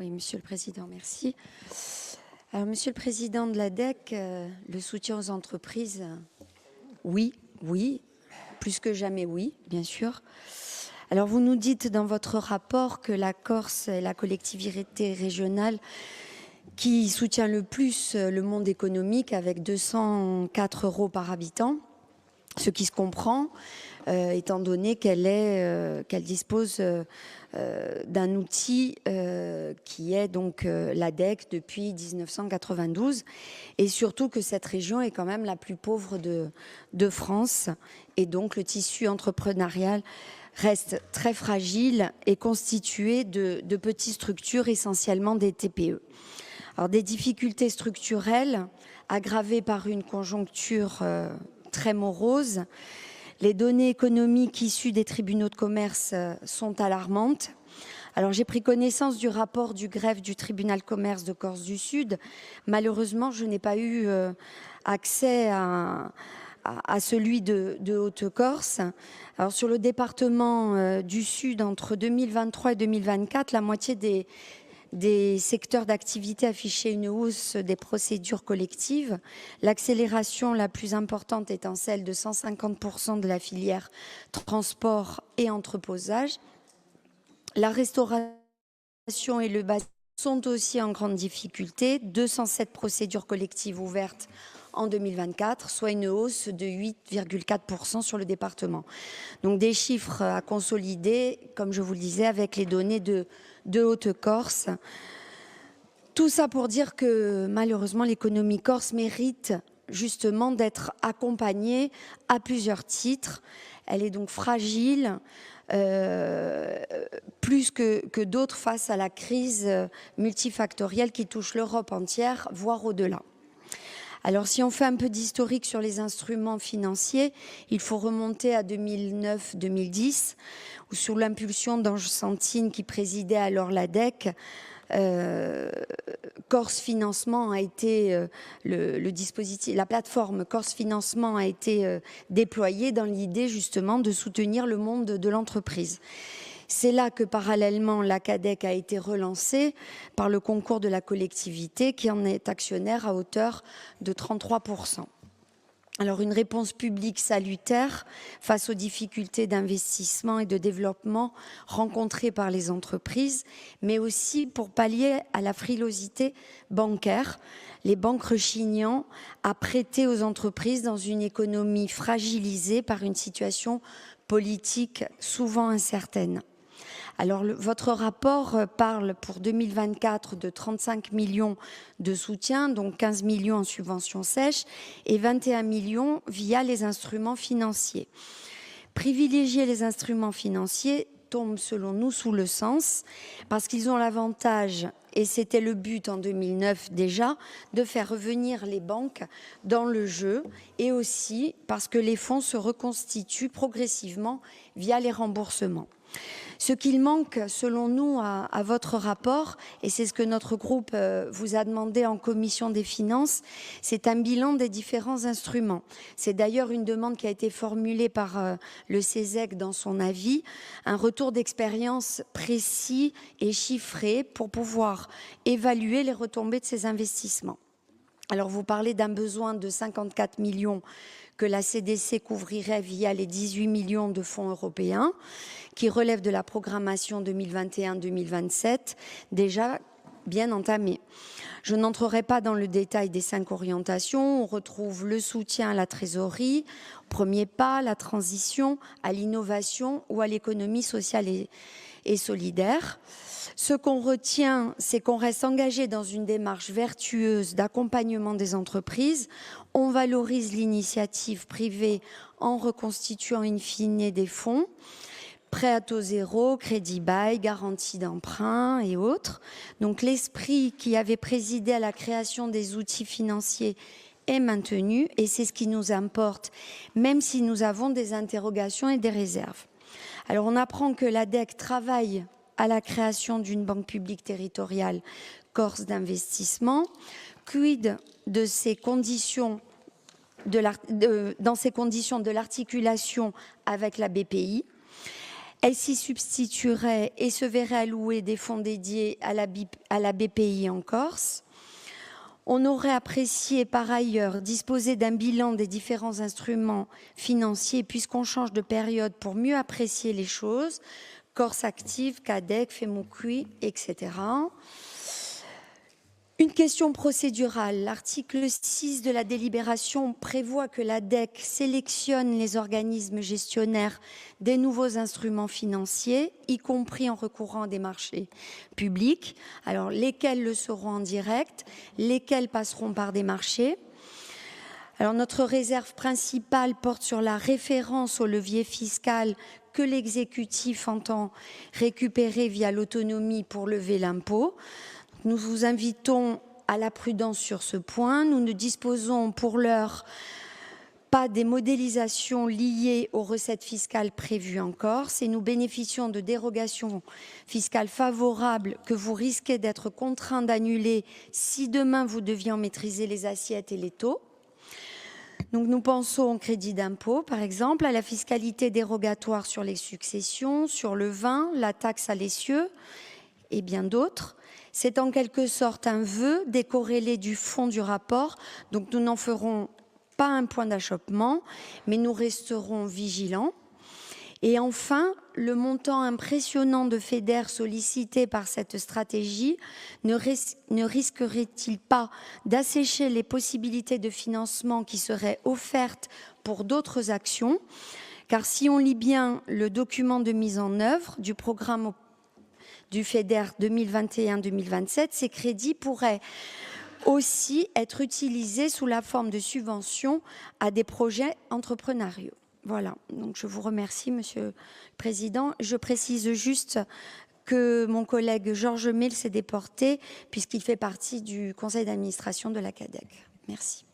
Oui, Monsieur le Président, merci. Alors, Monsieur le Président de l'ADEC, le soutien aux entreprises, oui, plus que jamais oui, bien sûr. Alors, vous nous dites dans votre rapport que la Corse est la collectivité régionale qui soutient le plus le monde économique avec 204 € par habitant, ce qui se comprend, étant donné qu'elle dispose d'un outil qui est donc l'ADEC depuis 1992, et surtout que cette région est quand même la plus pauvre de France, et donc le tissu entrepreneurial reste très fragile et constitué de petites structures, essentiellement des TPE. Alors, des difficultés structurelles aggravées par une conjoncture très morose. Les données économiques issues des tribunaux de commerce sont alarmantes. Alors, j'ai pris connaissance du rapport du greffe du tribunal de commerce de Corse du Sud. Malheureusement, je n'ai pas eu accès à celui de Haute-Corse. Alors, sur le département du Sud, entre 2023 et 2024, la moitié des secteurs d'activité affichaient une hausse des procédures collectives. L'accélération la plus importante étant celle de 150% de la filière transport et entreposage. La restauration et le bâtiment sont aussi en grande difficulté. 207 procédures collectives ouvertes en 2024, soit une hausse de 8,4% sur le département. Donc des chiffres à consolider, comme je vous le disais, avec les données de Haute-Corse. Tout ça pour dire que malheureusement l'économie corse mérite justement d'être accompagnée à plusieurs titres. Elle est donc fragile, plus que d'autres face à la crise multifactorielle qui touche l'Europe entière, voire au-delà. Alors, si on fait un peu d'historique sur les instruments financiers, il faut remonter à 2009-2010, où sous l'impulsion d'Ange Santine, qui présidait alors l'ADEC, Corse Financement a été le dispositif, la plateforme Corse Financement a été déployée dans l'idée justement de soutenir le monde de l'entreprise. C'est là que parallèlement l'ACADEC a été relancée par le concours de la collectivité qui en est actionnaire à hauteur de 33%. Alors une réponse publique salutaire face aux difficultés d'investissement et de développement rencontrées par les entreprises, mais aussi pour pallier à la frilosité bancaire, les banques rechignant à prêter aux entreprises dans une économie fragilisée par une situation politique souvent incertaine. Alors, votre rapport parle pour 2024 de 35 millions de soutien, donc 15 millions en subventions sèches et 21 millions via les instruments financiers. Privilégier les instruments financiers tombe selon nous sous le sens parce qu'ils ont l'avantage, et c'était le but en 2009 déjà, de faire revenir les banques dans le jeu, et aussi parce que les fonds se reconstituent progressivement via les remboursements. Ce qu'il manque, selon nous, à votre rapport, et c'est ce que notre groupe vous a demandé en commission des finances, c'est un bilan des différents instruments. C'est d'ailleurs une demande qui a été formulée par le CESEC dans son avis, un retour d'expérience précis et chiffré pour pouvoir évaluer les retombées de ces investissements. Alors, vous parlez d'un besoin de 54 millions que la CDC couvrirait via les 18 millions de fonds européens qui relèvent de la programmation 2021-2027, déjà bien entamée. Je n'entrerai pas dans le détail des 5 orientations. On retrouve le soutien à la trésorerie, premier pas, la transition, à l'innovation ou à l'économie sociale et solidaire. Ce qu'on retient, c'est qu'on reste engagé dans une démarche vertueuse d'accompagnement des entreprises. On valorise l'initiative privée en reconstituant in fine des fonds, prêt à taux zéro, crédit bail, garantie d'emprunt et autres. Donc l'esprit qui avait présidé à la création des outils financiers est maintenu et c'est ce qui nous importe, même si nous avons des interrogations et des réserves. Alors on apprend que l'ADEC travaille à la création d'une banque publique territoriale Corse d'investissement. Quid de ces conditions dans ces conditions de l'articulation avec la BPI? Elle s'y substituerait et se verrait allouer des fonds dédiés à la BPI en Corse. On aurait apprécié par ailleurs disposer d'un bilan des différents instruments financiers puisqu'on change de période pour mieux apprécier les choses. Corse Active, CADEC, FEMOCUI, etc. Une question procédurale. L'article 6 de la délibération prévoit que l'ADEC sélectionne les organismes gestionnaires des nouveaux instruments financiers, y compris en recourant à des marchés publics. Alors, lesquels le seront en direct, lesquels passeront par des marchés. Alors, notre réserve principale porte sur la référence au levier fiscal que l'exécutif entend récupérer via l'autonomie pour lever l'impôt. Nous vous invitons à la prudence sur ce point. Nous ne disposons pour l'heure pas des modélisations liées aux recettes fiscales prévues en Corse et nous bénéficions de dérogations fiscales favorables que vous risquez d'être contraints d'annuler si demain vous deviez en maîtriser les assiettes et les taux. Donc nous pensons au crédit d'impôt, par exemple, à la fiscalité dérogatoire sur les successions, sur le vin, la taxe à l'essieu et bien d'autres. C'est en quelque sorte un vœu décorrélé du fond du rapport, donc nous n'en ferons pas un point d'achoppement, mais nous resterons vigilants. Et enfin, le montant impressionnant de FEDER sollicité par cette stratégie ne risquerait-il pas d'assécher les possibilités de financement qui seraient offertes pour d'autres actions? Car si on lit bien le document de mise en œuvre du programme du FEDER 2021-2027, ces crédits pourraient aussi être utilisés sous la forme de subventions à des projets entrepreneuriaux. Voilà, donc je vous remercie, Monsieur le Président. Je précise juste que mon collègue Georges Mille s'est déporté puisqu'il fait partie du conseil d'administration de la CADEC. Merci.